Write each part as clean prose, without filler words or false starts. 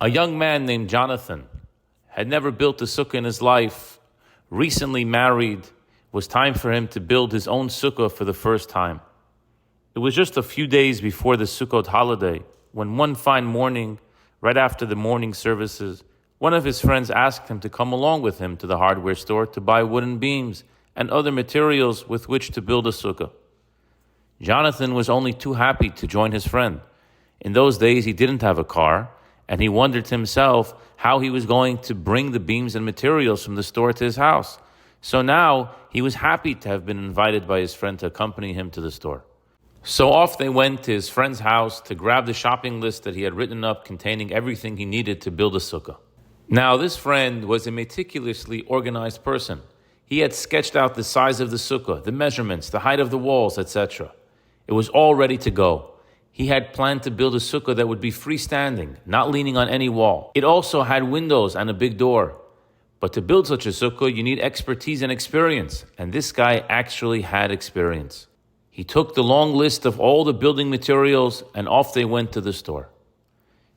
A young man named Jonathan had never built a sukkah in his life, recently married. It was time for him to build his own sukkah for the first time. It was just a few days before the Sukkot holiday when one fine morning, right after the morning services, one of his friends asked him to come along with him to the hardware store to buy wooden beams and other materials with which to build a sukkah. Jonathan was only too happy to join his friend. In those days, he didn't have a car, and he wondered to himself how he was going to bring the beams and materials from the store to his house. So now he was happy to have been invited by his friend to accompany him to the store. So off they went to his friend's house to grab the shopping list that he had written up containing everything he needed to build a sukkah. Now this friend was a meticulously organized person. He had sketched out the size of the sukkah, the measurements, the height of the walls, etc. It was all ready to go. He had planned to build a sukkah that would be freestanding, not leaning on any wall. It also had windows and a big door. But to build such a sukkah, you need expertise and experience, and this guy actually had experience. He took the long list of all the building materials, and off they went to the store.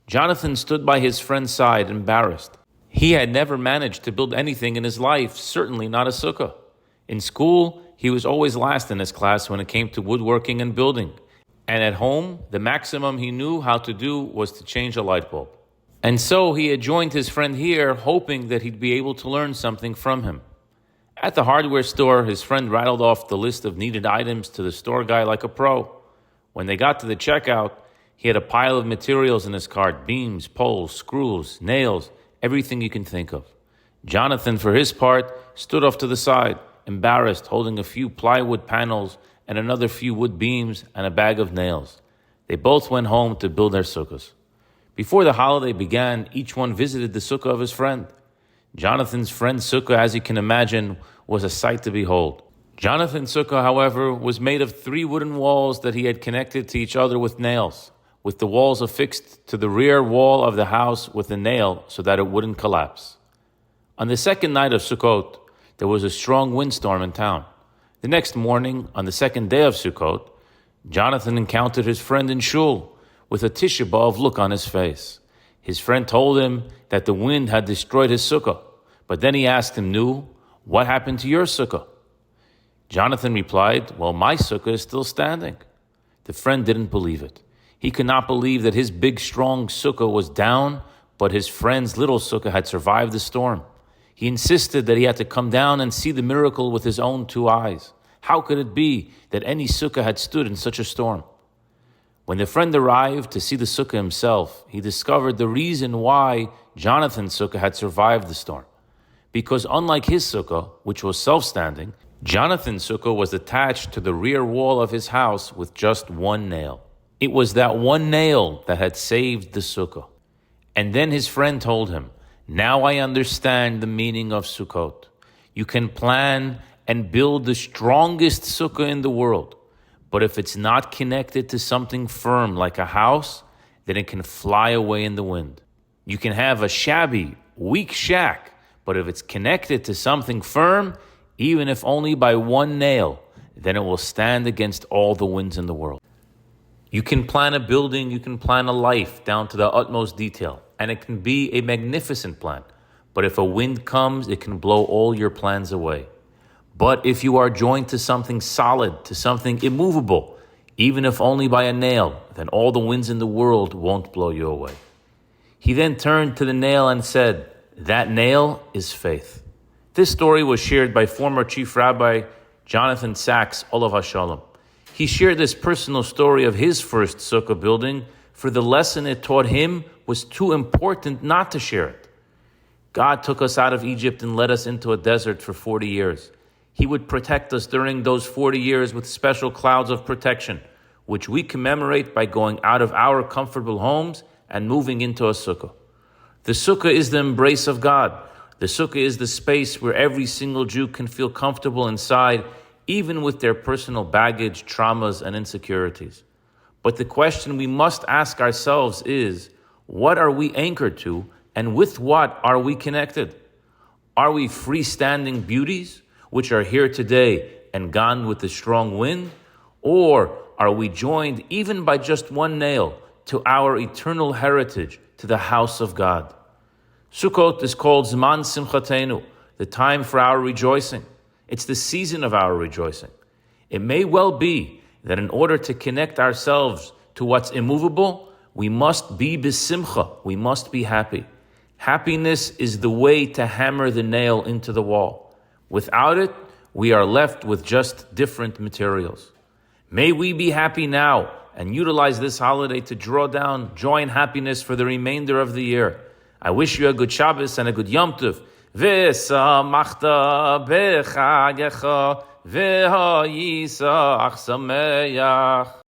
Jonathan stood by his friend's side, embarrassed. He had never managed to build anything in his life, certainly not a sukkah. In school, he was always last in his class when it came to woodworking and building. And at home, the maximum he knew how to do was to change a light bulb. And so he had joined his friend here, hoping that he'd be able to learn something from him. At the hardware store, his friend rattled off the list of needed items to the store guy like a pro. When they got to the checkout, he had a pile of materials in his cart: beams, poles, screws, nails, everything you can think of. Jonathan, for his part, stood off to the side, embarrassed, holding a few plywood panels and another few wood beams and a bag of nails. They both went home to build their sukkahs. Before the holiday began, each one visited the sukkah of his friend. Jonathan's friend's sukkah, as you can imagine, was a sight to behold. Jonathan's sukkah, however, was made of 3 wooden walls that he had connected to each other with nails, with the walls affixed to the rear wall of the house with a nail so that it wouldn't collapse. On the second night of Sukkot, there was a strong windstorm in town. The next morning, on the second day of Sukkot, Jonathan encountered his friend in shul with a Tisha B'Av look on his face. His friend told him that the wind had destroyed his sukkah, but then he asked him, "Nu, what happened to your sukkah?" Jonathan replied, "Well, my sukkah is still standing." The friend didn't believe it. He could not believe that his big, strong sukkah was down, but his friend's little sukkah had survived the storm. He insisted that he had to come down and see the miracle with his own 2 eyes. How could it be that any sukkah had stood in such a storm? When the friend arrived to see the sukkah himself, he discovered the reason why Jonathan's sukkah had survived the storm. Because unlike his sukkah, which was self-standing, Jonathan's sukkah was attached to the rear wall of his house with just 1 nail. It was that 1 nail that had saved the sukkah. And then his friend told him, "Now I understand the meaning of Sukkot. You can plan and build the strongest sukkah in the world, but if it's not connected to something firm like a house, then it can fly away in the wind. You can have a shabby, weak shack, but if it's connected to something firm, even if only by 1 nail, then it will stand against all the winds in the world." You can plan a building, you can plan a life down to the utmost detail, and it can be a magnificent plan. But if a wind comes, it can blow all your plans away. But if you are joined to something solid, to something immovable, even if only by a nail, then all the winds in the world won't blow you away. He then turned to the nail and said, "That nail is faith." This story was shared by former Chief Rabbi Jonathan Sacks, Olav HaShalom. He shared this personal story of his first sukkah building, for the lesson it taught him was too important not to share it. God took us out of Egypt and led us into a desert for 40 years. He would protect us during those 40 years with special clouds of protection, which we commemorate by going out of our comfortable homes and moving into a sukkah. The sukkah is the embrace of God. The sukkah is the space where every single Jew can feel comfortable inside, even with their personal baggage, traumas, and insecurities. But the question we must ask ourselves is, what are we anchored to, and with what are we connected? Are we freestanding beauties, which are here today and gone with the strong wind? Or are we joined, even by just 1 nail, to our eternal heritage, to the house of God. Sukkot is called Zman Simchatenu, the time for our rejoicing. It's the season of our rejoicing. It may well be that in order to connect ourselves to what's immovable, we must be besimcha, we must be happy. Happiness is the way to hammer the nail into the wall. Without it, we are left with just different materials. May we be happy now and utilize this holiday to draw down joy and happiness for the remainder of the year. I wish you a good Shabbos and a good Yom Tov. V'samachta b'chagecha v'ha'yisach sameach.